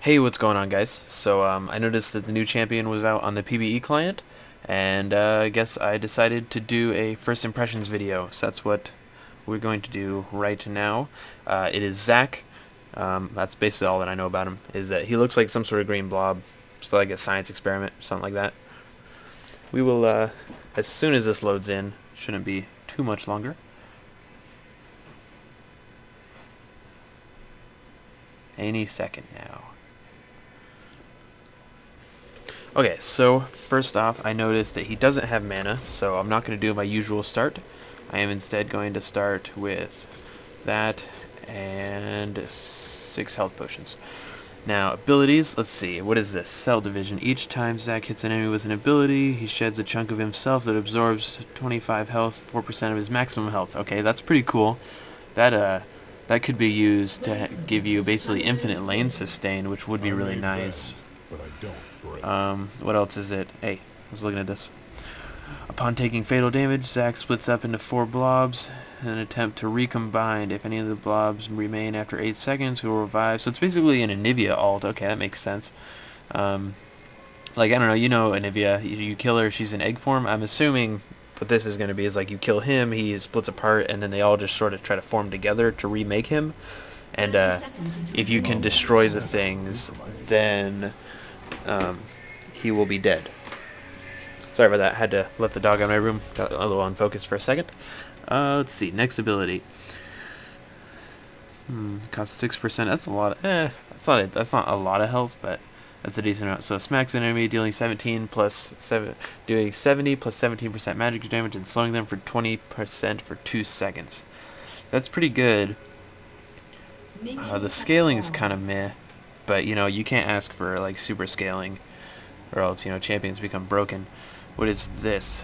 Hey, what's going on, guys? So, I noticed that the new champion was out on the PBE client, and I guess I decided to do a first impressions video. So that's what we're going to do right now. It is Z.A.C. That's basically all that I know about him, is that he looks like some sort of green blob, so like a science experiment, something like that. We will, as soon as this loads in, shouldn't be too much longer. Any second now. Okay, so first off, I noticed that he doesn't have mana, so I'm not going to do my usual start. I am instead going to start with that and 6 health potions. Now, abilities, let's see, what is this? Cell division. Each time Z.A.C hits an enemy with an ability, he sheds a chunk of himself that absorbs 25 health, 4% of his maximum health. Okay, that's pretty cool. That could be used to give you basically infinite lane sustain, which would be really nice. But I don't break. What else is it? Hey, I was looking at this. Upon taking fatal damage, Z.A.C splits up into 4 blobs in an attempt to recombine. If any of the blobs remain after 8 seconds, he will revive. So it's basically an Anivia alt. Okay, that makes sense. Like, I don't know, you know Anivia. You kill her, she's in egg form. I'm assuming what this is going to be is like you kill him, he splits apart, and then they all just sort of try to form together to remake him. And if you can destroy the things, then he will be dead. Sorry about that. Had to let the dog out of my room. Got a little unfocused for a second. Let's see. Next ability. Costs 6%. That's a lot. That's not a lot of health, but that's a decent amount. So smacks an enemy, dealing 17 plus 7, doing 70 plus 17% magic damage, and slowing them for 20% for 2 seconds. That's pretty good. The scaling is kind of meh. But, you know, you can't ask for, like, super scaling, or else, you know, champions become broken. What is this?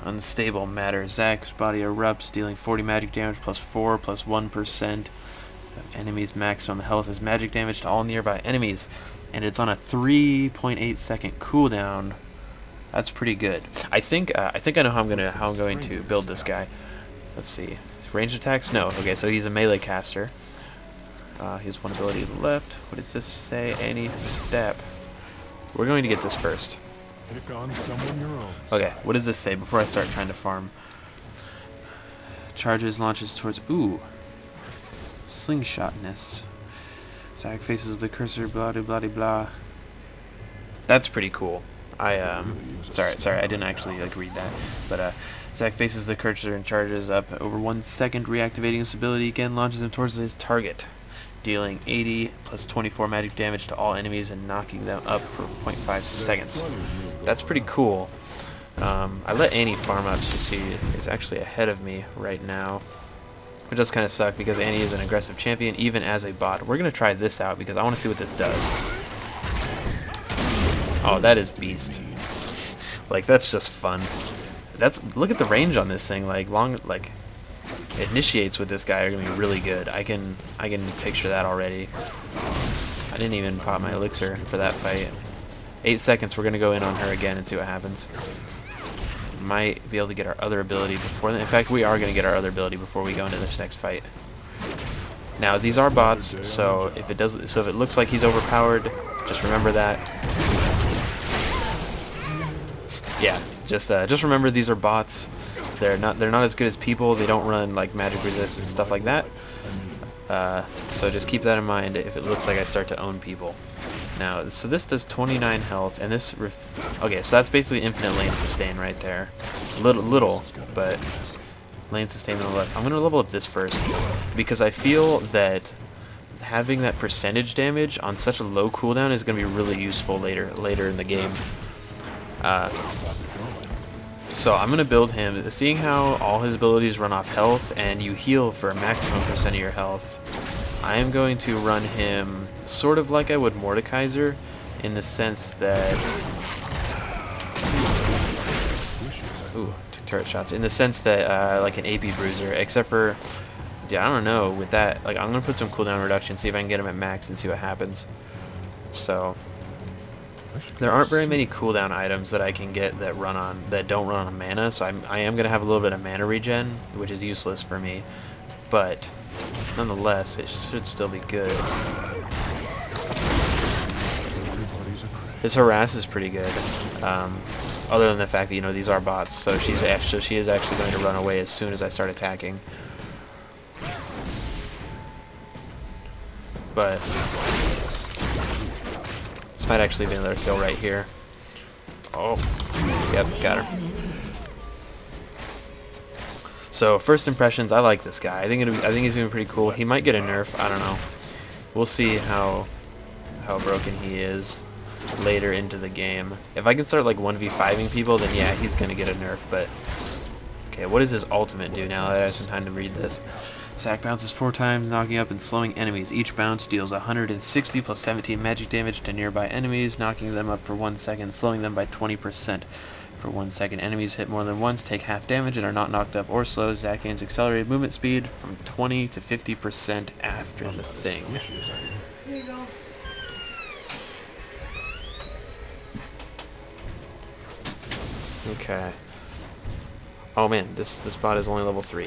Unstable matter. Z.A.C's body erupts, dealing 40 magic damage plus 4 plus 1% of enemies' maximum health as magic damage to all nearby enemies. And it's on a 3.8 second cooldown. That's pretty good. I think I know how I'm going to build this guy. Let's see. Ranged attacks? No. Okay, so he's a melee caster. He has one ability left. What does this say? Any step. We're going to get this first. Pick on someone your own. Okay, what does this say before I start trying to farm? Charges, launches towards... Ooh. Slingshotness. Z.A.C faces the cursor, blah, blah, blah, blah. That's pretty cool. Sorry, I didn't actually, like, read that. But, Z.A.C faces the cursor and charges up over 1 second, reactivating this ability again, launches him towards his target, dealing 80 plus 24 magic damage to all enemies and knocking them up for 0.5 seconds. That's pretty cool. I let Annie farm up, so she is actually ahead of me right now, which does kind of suck because Annie is an aggressive champion even as a bot. We're going to try this out because I want to see what this does. Oh, that is beast. Like, that's just fun. Look at the range on this thing. Like, initiates with this guy are gonna be really good. I can picture that already. I didn't even pop my elixir for that fight. 8 seconds. We're gonna go in on her again and see what happens. Might be able to get our other ability before then. In fact, we are gonna get our other ability before we go into this next fight. Now these are bots, so if it looks like he's overpowered, just remember that. Yeah, just remember these are bots. They're not as good as people. They don't run like magic resist and stuff like that. So just keep that in mind if it looks like I start to own people. Now, so this does 29 health, and this okay, so that's basically infinite lane sustain right there. Little, but lane sustain nonetheless. I'm gonna level up this first because I feel that having that percentage damage on such a low cooldown is gonna be really useful later in the game. So I'm going to build him, seeing how all his abilities run off health and you heal for a maximum percent of your health. I am going to run him sort of like I would Mordekaiser, in the sense that... Ooh, took turret shots. In the sense that, like an AP bruiser, except for... Yeah, I don't know, with that, like, I'm going to put some cooldown reduction, see if I can get him at max and see what happens. So... There aren't very many cooldown items that I can get that don't run on mana, so I am gonna have a little bit of mana regen, which is useless for me, but nonetheless, it should still be good. His harass is pretty good. Other than the fact that, you know, these are bots, so she is actually going to run away as soon as I start attacking. But this might actually be another kill right here. Oh, yep, got her. So first impressions, I like this guy. I think he's gonna be pretty cool. He might get a nerf. I don't know. We'll see how broken he is later into the game. If I can start like 1v5ing people, then yeah, he's gonna get a nerf. But okay, what does his ultimate do now that I have some time to read this? Z.A.C bounces 4 times, knocking up and slowing enemies. Each bounce deals 160 plus 17 magic damage to nearby enemies, knocking them up for 1 second, slowing them by 20%. For 1 second, enemies hit more than once, take half damage, and are not knocked up or slowed. Z.A.C gains accelerated movement speed from 20 to 50% after the thing. Here you go. Okay. Oh man, this bot is only level 3.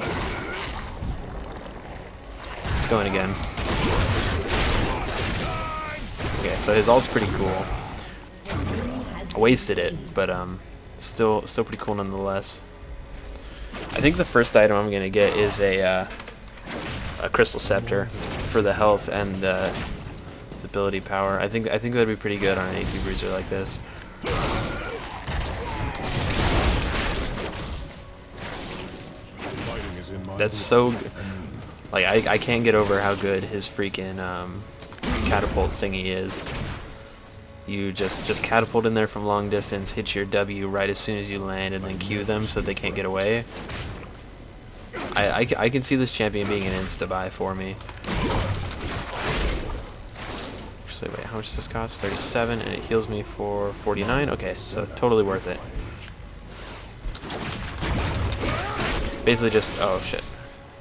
Going again. Okay, so his ult's pretty cool. I wasted it, but still pretty cool nonetheless. I think the first item I'm gonna get is a crystal scepter for the health and the ability power. I think that'd be pretty good on an AP bruiser like this. That's so good. Like, I can't get over how good his freaking catapult thingy is. You just catapult in there from long distance, hit your W right as soon as you land, and then Q them so they can't get away. I can see this champion being an insta-buy for me. Actually, wait, how much does this cost? 37, and it heals me for 49? Okay, so totally worth it. Basically just, oh shit,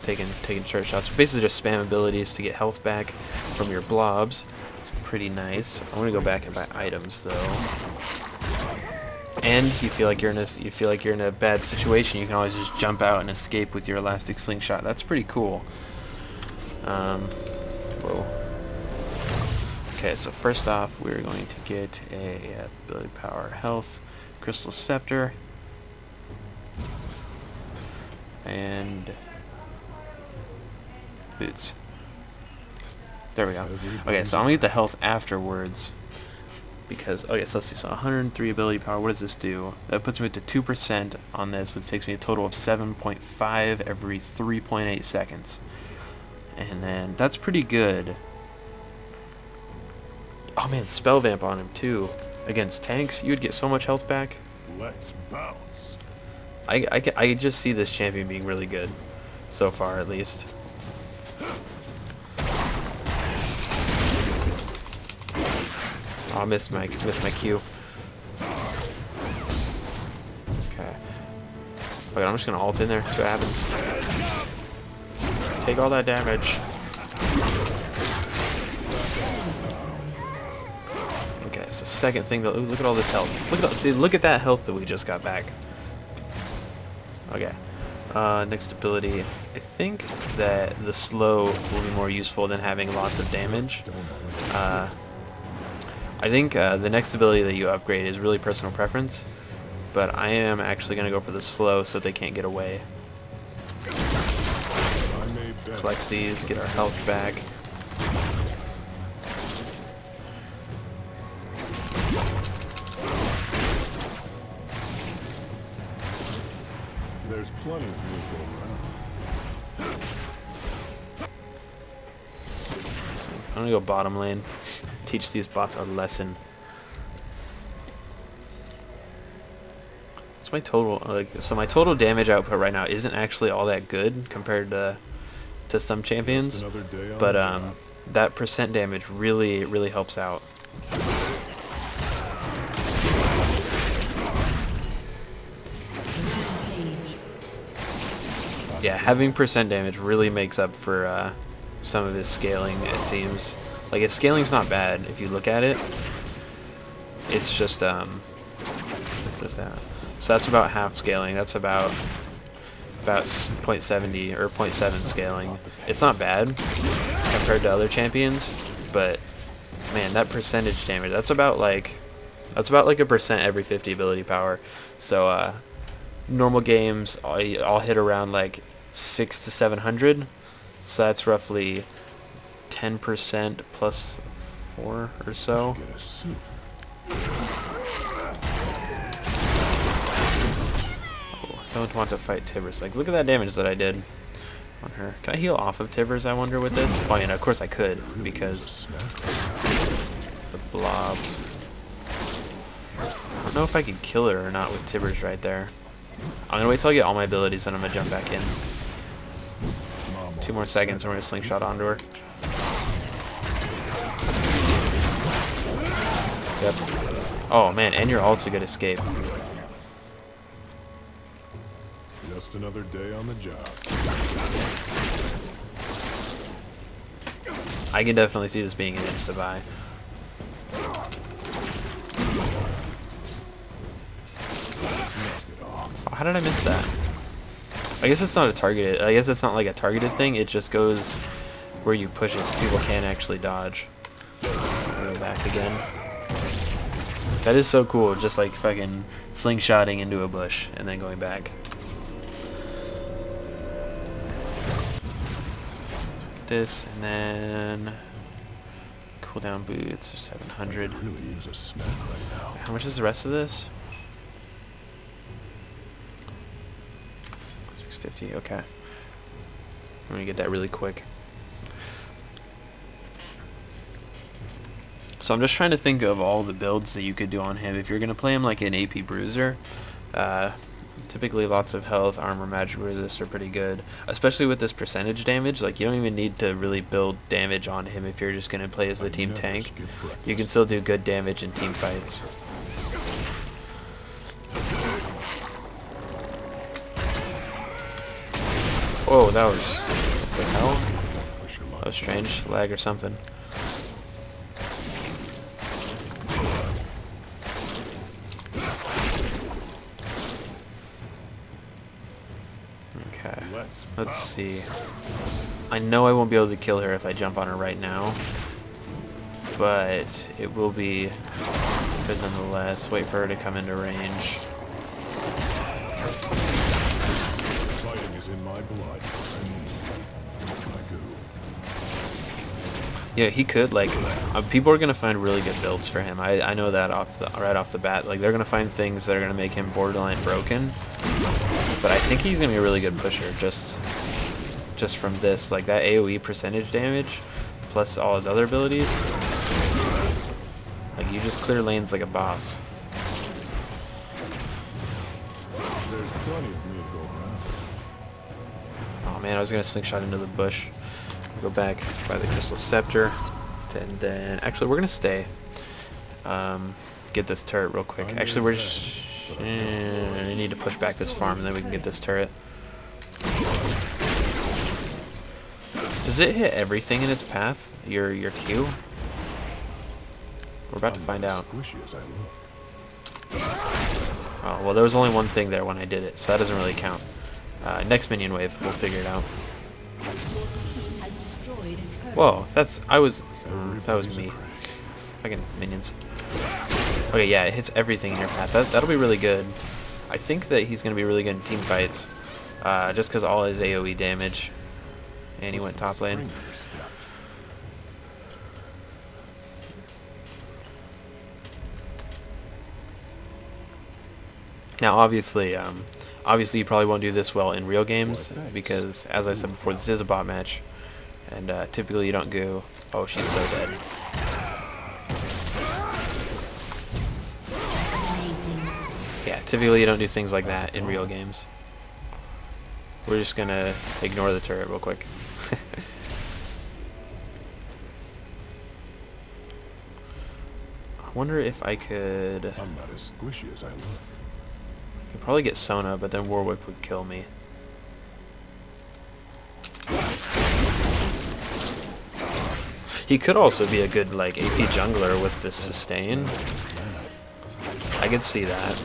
taking short shots. Basically just spam abilities to get health back from your blobs. It's pretty nice. I'm gonna go back and buy items though. And you feel like you're in a bad situation, you can always just jump out and escape with your elastic slingshot. That's pretty cool. Whoa. Okay, so first off, we're going to get a ability power health, crystal scepter. And boots. There we go. Okay, so I'm gonna get the health afterwards because, okay, so let's see, so 103 ability power, what does this do? That puts me to 2% on this, which takes me a total of 7.5 every 3.8 seconds. And then, that's pretty good. Oh man, spell vamp on him too. Against tanks, you would get so much health back. Let's bounce. I just see this champion being really good, so far at least. Oh, I missed my Q. Okay. Okay, I'm just gonna ult in there, see what happens. Take all that damage. Okay, so second thing, ooh, look at all this health. Look at that health that we just got back. Okay. Next ability. I think that the slow will be more useful than having lots of damage. I think the next ability that you upgrade is really personal preference, but I am actually going to go for the slow so they can't get away. Collect these, get our health back. There's plenty of people around. I'm gonna go bottom lane. Teach these bots a lesson. What's my total? So my total damage output right now isn't actually all that good compared to some champions, but that percent damage really helps out. Yeah, having percent damage really makes up for some of his scaling, it seems. Like, his scaling's not bad if you look at it. It's just, what's this at? So that's about half scaling. That's about 0.70 or 0.7 scaling. It's not bad compared to other champions, but man, that percentage damage, that's about like That's about like a percent every 50 ability power. So normal games, I'll hit around like 6 to 700. So that's roughly 10% plus 4 or so. Get a suit. Oh, don't want to fight Tibbers. Like, look at that damage that I did on her. Can I heal off of Tibbers, I wonder, with this? Oh, yeah, of course I could, because the blobs. I don't know if I could kill her or not with Tibbers right there. I'm gonna wait till I get all my abilities, and I'm gonna jump back in. 2 more seconds, and we're gonna slingshot onto her. Yep. Oh man, and your ult's a good escape. Just another day on the job. I can definitely see this being an insta-buy. Oh, how did I miss that? I guess it's not a targeted. I guess it's not like a targeted thing. It just goes where you push it, so people can't actually dodge. Go back again. That is so cool. Just like fucking slingshotting into a bush and then going back. This and then cooldown boots are 700. Really use a snack right now. How much is the rest of this? 650. Okay. I'm gonna get that really quick. So I'm just trying to think of all the builds that you could do on him. If you're gonna play him like an AP bruiser, typically lots of health, armor, magic resist are pretty good. Especially with this percentage damage, like you don't even need to really build damage on him if you're just gonna play as the team tank. You can still do good damage in team fights. Whoa, that was... what the hell? That was strange. Lag or something. Okay, let's see. I know I won't be able to kill her if I jump on her right now, but it will be good nonetheless. Wait for her to come into range. Fighting is in my blood. Yeah, he could, like, people are going to find really good builds for him. I know that right off the bat. Like, they're going to find things that are going to make him borderline broken. But I think he's going to be a really good pusher just from this. Like, that AoE percentage damage, plus all his other abilities. Like, you just clear lanes like a boss. There's plenty of me to go around. Oh man, I was going to slingshot into the bush. Go back by the Crystal Scepter, and then actually we're gonna stay. Get this turret real quick. Actually, we're just I need to push back this farm, and then we can get this turret. Does it hit everything in its path? Your Q? We're about to find out. Oh well, there was only one thing there when I did it, so that doesn't really count. Next minion wave, we'll figure it out. Whoa, that was me. It's fucking minions. Okay, yeah, it hits everything in your path. That'll be really good. I think that he's gonna be really good in team fights, just because all his AOE damage. And he went top lane. Now, obviously, you probably won't do this well in real games because, as I said before, this is a bot match. And typically you don't go, oh, she's so dead. Yeah, typically you don't do things like that in real games. We're just gonna ignore the turret real quick. I wonder if I could... I'm not as squishy as I look. I could probably get Sona, but then Warwick would kill me. He could also be a good, like, AP jungler with this sustain. I could see that.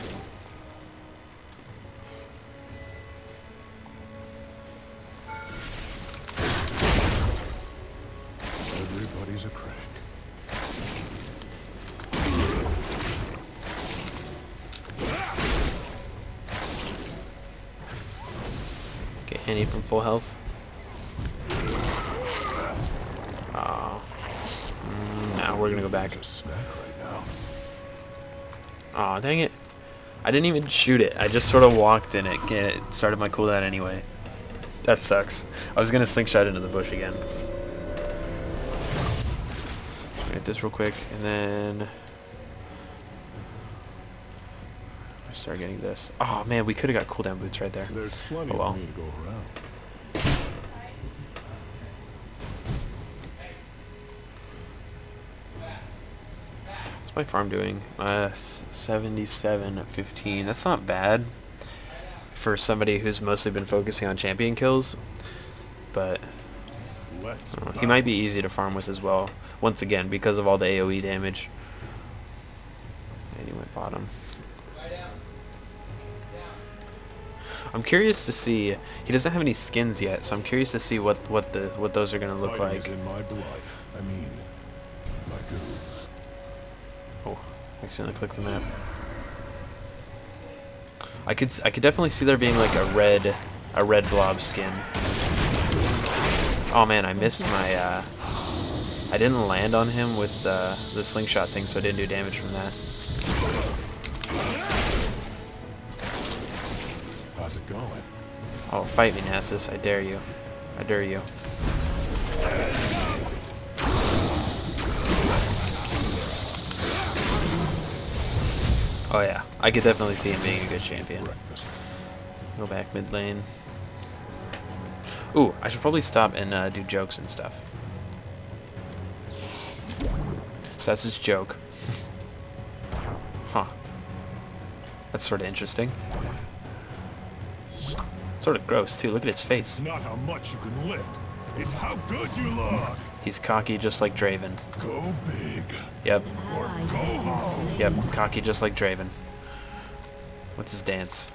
Everybody's a crank. Annie from full health. Oh. No, we're gonna go back. There's a snack right now. Aw, dang it. I didn't even shoot it. I just sort of walked in it. It started my cooldown anyway. That sucks. I was gonna slingshot into the bush again. Get this real quick, and then I start getting this. Oh man, we could have got cooldown boots right there. There's plenty Oh well. of me to go around. What's my farm doing? 77 at 15. That's not bad for somebody who's mostly been focusing on champion kills, but Let's he might be easy to farm with as well. Once again, because of all the AoE damage. And he went bottom. I'm curious to see. He doesn't have any skins yet, so I'm curious to see what those are gonna look Fighting like. is in my blood. I mean, my goo. Oh, accidentally clicked the map. I could definitely see there being like a red blob skin. Oh man, I missed my. I didn't land on him with the slingshot thing, so I didn't do damage from that. How's it going? Oh, fight me, Nasus! I dare you! I dare you! Oh yeah, I could definitely see him being a good champion. Breakfast. Go back mid lane. Ooh, I should probably stop and do jokes and stuff. So that's his joke. Huh. That's sort of interesting. Sort of gross too. Look at his face. Not how much you can lift. It's how good you look. He's cocky just like Draven. Go big. Yep. Or go home. Yep. Cocky just like Draven. What's his dance?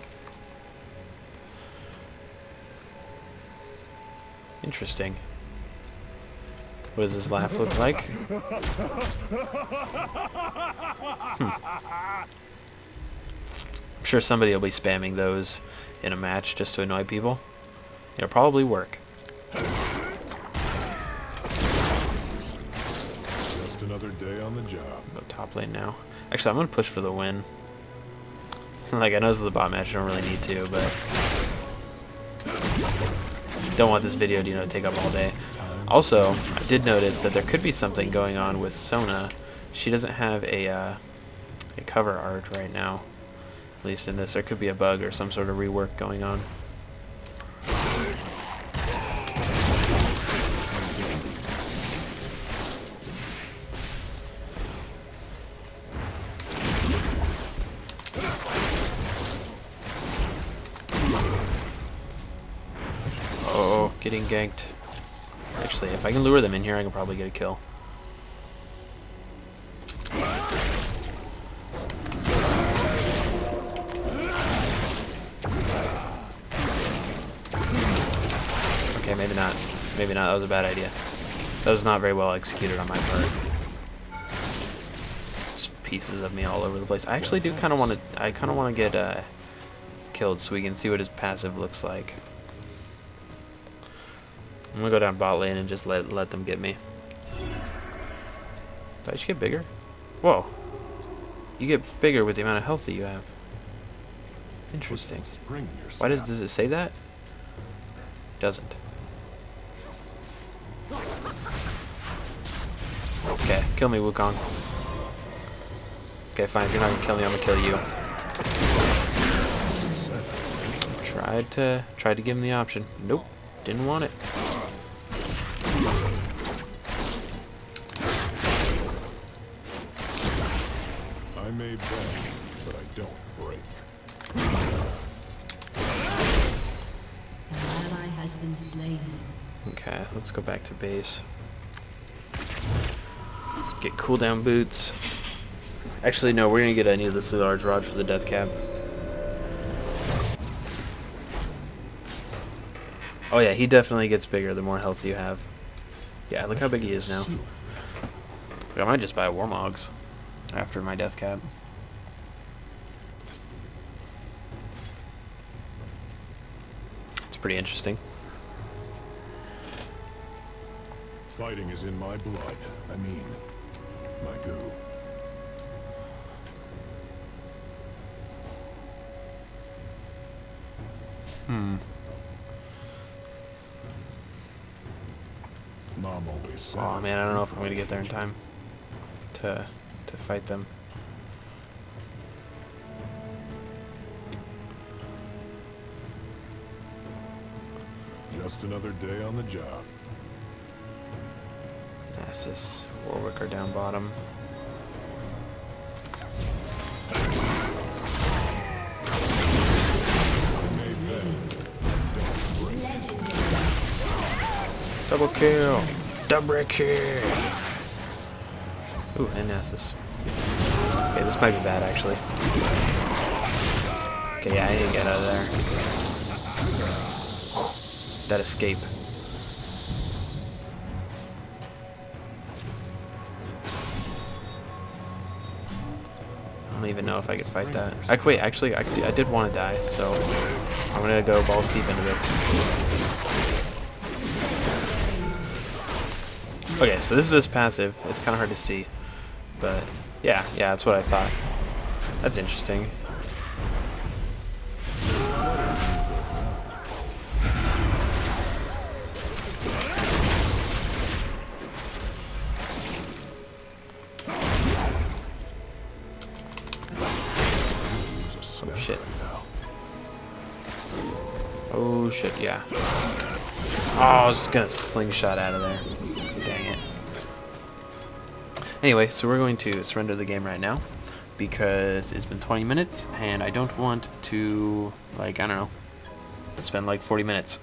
Interesting. What does his laugh look like? I'm sure somebody will be spamming those in a match just to annoy people. It'll probably work. Just another day on the job. Go top lane now. Actually, I'm gonna push for the win. Like, I know this is a bot match, I don't really need to, but don't want this video to, take up all day. Also, I did notice that there could be something going on with Sona. She doesn't have a cover art right now. At least in this, there could be a bug or some sort of rework going on. Oh, getting ganked. Actually, if I can lure them in here, I can probably get a kill. Okay, maybe not. Maybe not. That was a bad idea. That was not very well executed on my part. Just pieces of me all over the place. I actually do kind of want to. I kind of want to get killed so we can see what his passive looks like. I'm gonna go down bot lane and just let them get me. Did I just get bigger? Whoa. You get bigger with the amount of health that you have. Interesting. Why does it say that? Doesn't. Okay, kill me, Wukong. Okay, fine. If you're not gonna kill me, I'm gonna kill you. Tried to give him the option. Nope. Didn't want it. I may bend, but I don't break. An ally has been slain. Okay, let's go back to base. Get cooldown boots. Actually, no, we're gonna get a needlessly large rod for the death cap. Oh yeah, he definitely gets bigger the more health you have. Yeah, look how big he is now. I might just buy Warmogs after my death cap. It's pretty interesting. Fighting is in my blood. I mean, my goo. Mom always said. Oh man, I don't know if I'm gonna get there in time to fight them. Just another day on the job. Nasus, Warwick are down bottom. Double kill! Double kill! Ooh, and Nasus. Okay, this might be bad actually. Okay, yeah, I need to get out of there. That escape. I don't even know if I could fight that. Wait, actually, I did want to die, so I'm gonna go balls deep into this. Okay, so this is this passive. It's kind of hard to see, but yeah, that's what I thought. That's interesting. Oh shit. Oh shit, yeah. Oh, I was just gonna slingshot out of there. Dang it. Anyway, so we're going to surrender the game right now because it's been 20 minutes and I don't want to, like, I don't know, spend like 40 minutes.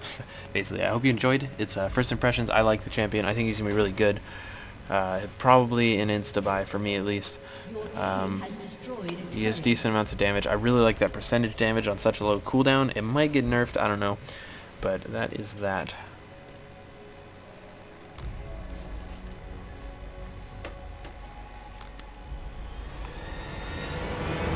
Basically, I hope you enjoyed. It's first impressions. I like the champion. I think he's gonna be really good. Probably an insta-buy for me at least. He has decent amounts of damage. I really like that percentage damage on such a low cooldown. It might get nerfed, I don't know. But that is that.